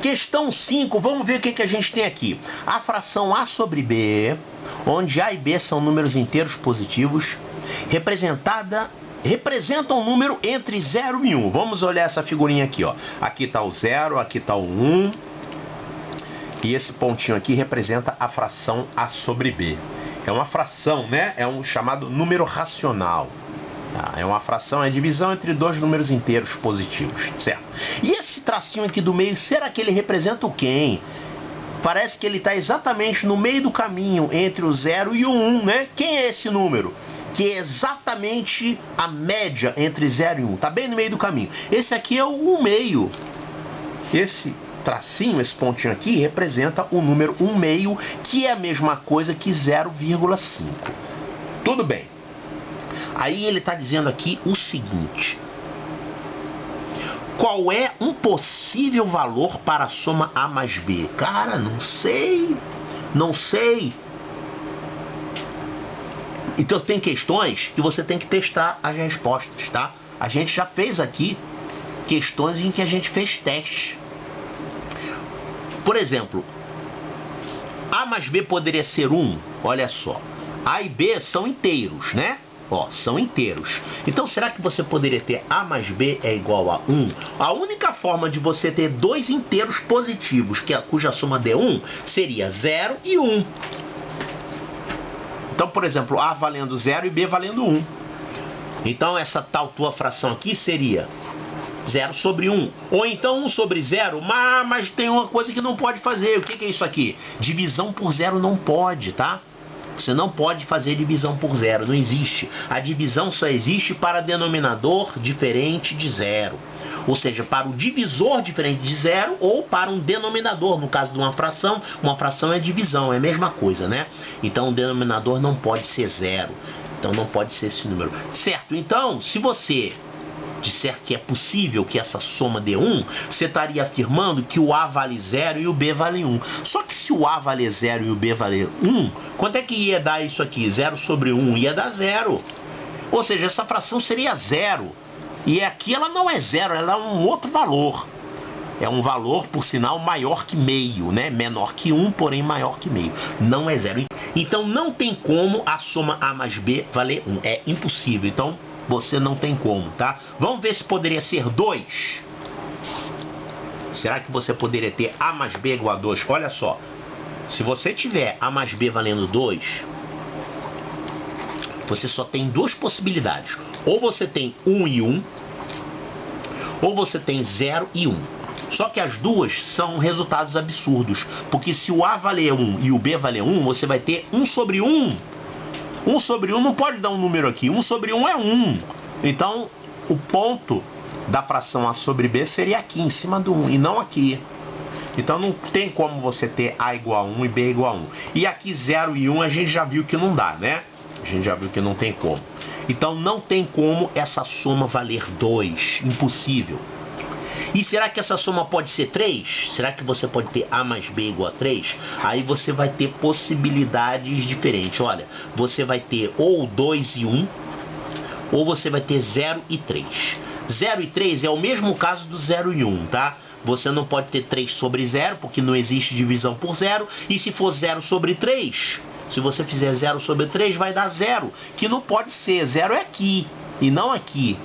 Questão 5, vamos ver o que a gente tem aqui. A fração A sobre B, onde A e B são números inteiros positivos, representa um número entre 0 e 1. Vamos olhar essa figurinha aqui, ó. Aqui está o 0, aqui está o 1. E esse pontinho aqui representa a fração A sobre B. É uma fração, né? É um chamado número racional. É uma fração, é divisão entre dois números inteiros positivos, certo? E esse tracinho aqui do meio, será que ele representa o quê, hein? Parece que ele está exatamente no meio do caminho entre o 0 e o 1, né? Quem é esse número? Que é exatamente a média entre 0 e 1. Está bem no meio do caminho. Esse aqui é o 1 meio. Esse tracinho, esse pontinho aqui, representa o número 1 meio, que é a mesma coisa que 0,5. Tudo bem. Aí ele está dizendo aqui o seguinte: qual é um possível valor para a soma A mais B? Cara, não sei. Então tem questões que você tem que testar as respostas, tá? A gente já fez aqui questões em que a gente fez testes. Por exemplo, A mais B poderia ser 1. Olha só. A e B são inteiros, né? Ó, são inteiros. Então, será que você poderia ter A mais B é igual a 1? A única forma de você ter dois inteiros positivos, cuja soma dê 1, seria 0 e 1. Então, por exemplo, A valendo 0 e B valendo 1. Então, essa tal tua fração aqui seria 0 sobre 1. Ou então 1 sobre 0, mas tem uma coisa que não pode fazer. O que é isso aqui? Divisão por 0 não pode, tá? Você não pode fazer divisão por 0, não existe. A divisão só existe para denominador diferente de 0. Ou seja, para o divisor diferente de 0 ou para um denominador. No caso de uma fração é divisão, é a mesma coisa, né? Então o denominador não pode ser 0. Então não pode ser esse número. Certo? Então, se você disser que é possível que essa soma dê 1, você estaria afirmando que o A vale 0 e o B vale 1. Só que se o A valer 0 e o B valer 1, quanto é que ia dar isso aqui? 0 sobre 1 ia dar 0. Ou seja, essa fração seria 0. E aqui ela não é 0, ela é um outro valor. É um valor, por sinal, maior que meio, né? Menor que 1, porém maior que meio. Não é 0. Então não tem como a soma A mais B valer 1. É impossível. Então você não tem como, tá? Vamos ver se poderia ser 2. Será que você poderia ter A mais B igual a 2? Olha só. Se você tiver A mais B valendo 2, você só tem duas possibilidades. Ou você tem 1 e 1, ou você tem 0 e 1. Só que as duas são resultados absurdos. Porque se o A valer 1 e o B valer 1, você vai ter 1 sobre 1. 1 sobre 1 não pode dar um número aqui. 1 sobre 1 é 1. Então, o ponto da fração A sobre B seria aqui, em cima do 1, e não aqui. Então, não tem como você ter A igual a 1 e B igual a 1. E aqui 0 e 1 a gente já viu que não dá, né? A gente já viu que não tem como. Então, não tem como essa soma valer 2. Impossível. E será que essa soma pode ser 3? Será que você pode ter A mais B igual a 3? Aí você vai ter possibilidades diferentes. Olha, você vai ter ou 2 e 1, ou você vai ter 0 e 3. 0 e 3 é o mesmo caso do 0 e 1, tá? Você não pode ter 3 sobre 0, porque não existe divisão por 0. E se for 0 sobre 3, se você fizer 0 sobre 3, vai dar 0, que não pode ser. 0 é aqui, e não aqui.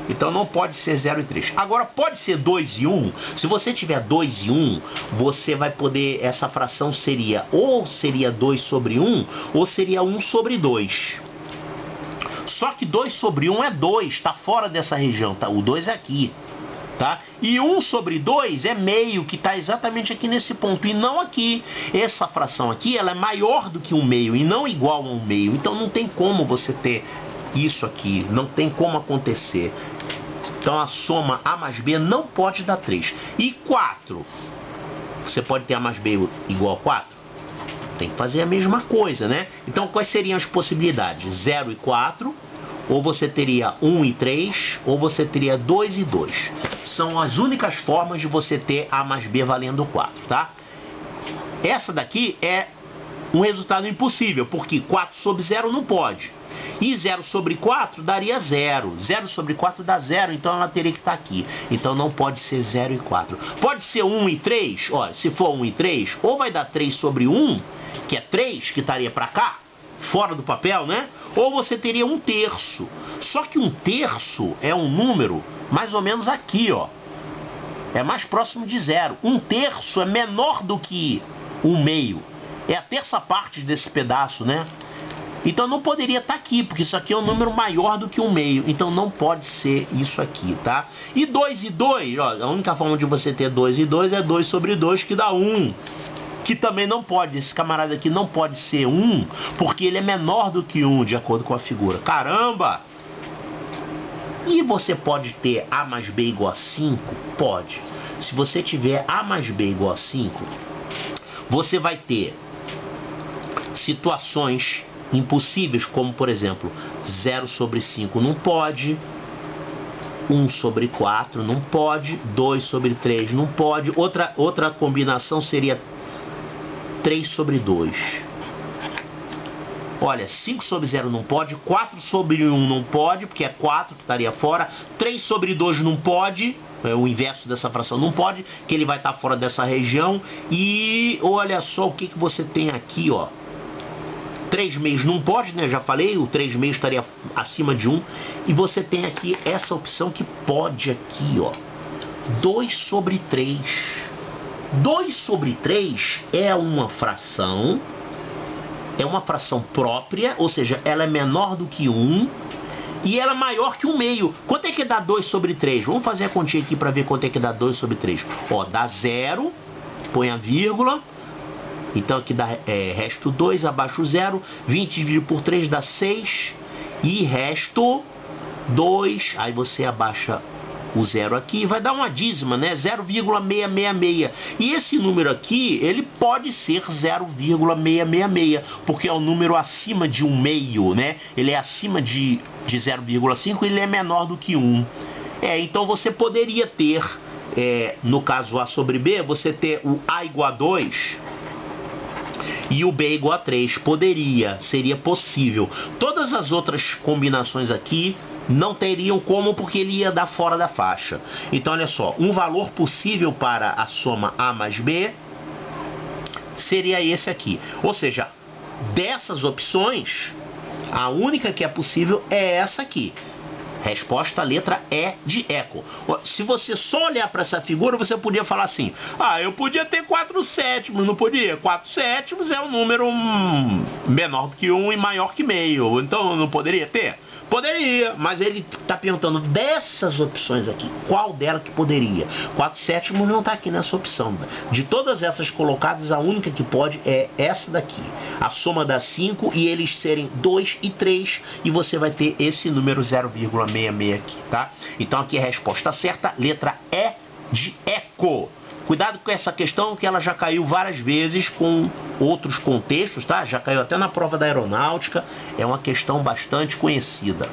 Então não pode ser 0 e 3. Agora pode ser 2 e 1. Se você tiver 2 e 1, você vai poder, essa fração seria ou seria 2 sobre 1, ou seria 1 sobre 2. Só que 2 sobre 1 é 2, está fora dessa região, tá? O 2 é aqui, tá? E 1 sobre 2 é meio, que está exatamente aqui nesse ponto, e não aqui. Essa fração aqui, ela é maior do que 1 meio, e não igual a 1 meio. Então não tem como você ter isso aqui, não tem como acontecer. Então a soma A mais B não pode dar 3. E 4? Você pode ter A mais B igual a 4? Tem que fazer a mesma coisa, né? Então quais seriam as possibilidades? 0 e 4, ou você teria 1 e 3, ou você teria 2 e 2. São as únicas formas de você ter A mais B valendo 4, tá? Essa daqui é um resultado impossível, porque 4 sobre 0 não pode. E 0 sobre 4 daria 0. 0 sobre 4 dá 0, então ela teria que estar aqui. Então não pode ser 0 e 4. Pode ser 1 e 3? Olha, se for 1 e 3, ou vai dar 3 sobre 1, que é 3, que estaria para cá, fora do papel, né? Ou você teria 1/3. Só que 1/3 é um número mais ou menos aqui, ó. É mais próximo de 0. 1/3 é menor do que 1/2. É a terça parte desse pedaço, né? Então não poderia estar aqui, porque isso aqui é um número maior do que 1/2. Então não pode ser isso aqui, tá? E 2 e 2, ó, a única forma de você ter 2 e 2 é 2 sobre 2, que dá 1. Que também não pode, esse camarada aqui não pode ser 1, porque ele é menor do que 1, de acordo com a figura. Caramba! E você pode ter A mais B igual a 5? Pode. Se você tiver A mais B igual a 5, você vai ter situações impossíveis, como por exemplo, 0 sobre 5 não pode, 1 sobre 4 não pode, 2 sobre 3 não pode. Outra combinação seria 3 sobre 2. Olha, 5 sobre 0 não pode, 4 sobre 1 não pode, porque é 4 que estaria fora, 3 sobre 2 não pode, é o inverso dessa fração não pode, que ele vai estar fora dessa região. E olha só o que você tem aqui, ó. 3/2 não pode, né? Já falei, o 3/2 estaria acima de 1. E você tem aqui essa opção que pode aqui, ó. 2 sobre 3. 2 sobre 3 é uma fração própria, ou seja, ela é menor do que 1 e ela é maior que 1/2. Quanto é que dá 2 sobre 3? Vamos fazer a continha aqui para ver quanto é que dá 2 sobre 3. Ó, dá 0, põe a vírgula. Então aqui dá resto 2, abaixo 0, 20 dividido por 3 dá 6, e resto 2, aí você abaixa o 0 aqui, vai dar uma dízima, né? 0,666. E esse número aqui, ele pode ser 0,666, porque é um número acima de 1/2, né? Ele é acima de 0,5 e ele é menor do que 1. Então você poderia ter, no caso A sobre B, você ter o A igual a 2... e o B igual a 3, seria possível. Todas as outras combinações aqui não teriam como, porque ele ia dar fora da faixa. Então olha só, um valor possível para a soma A mais B seria esse aqui. Ou seja, dessas opções, a única que é possível é essa aqui. Resposta, letra E de eco. Se você só olhar para essa figura, você podia falar assim: ah, eu podia ter 4/7, não podia? 4/7 é um número menor do que 1 e maior que meio. Então eu não poderia ter? Poderia, mas ele está perguntando dessas opções aqui, qual dela que poderia? 4/7 não está aqui nessa opção. De todas essas colocadas, a única que pode é essa daqui. A soma dá 5 e eles serem 2 e 3, e você vai ter esse número 0,66 aqui, tá? Então aqui é a resposta certa, letra E de eco. Cuidado com essa questão, que ela já caiu várias vezes com outros contextos, tá? Já caiu até na prova da aeronáutica, é uma questão bastante conhecida.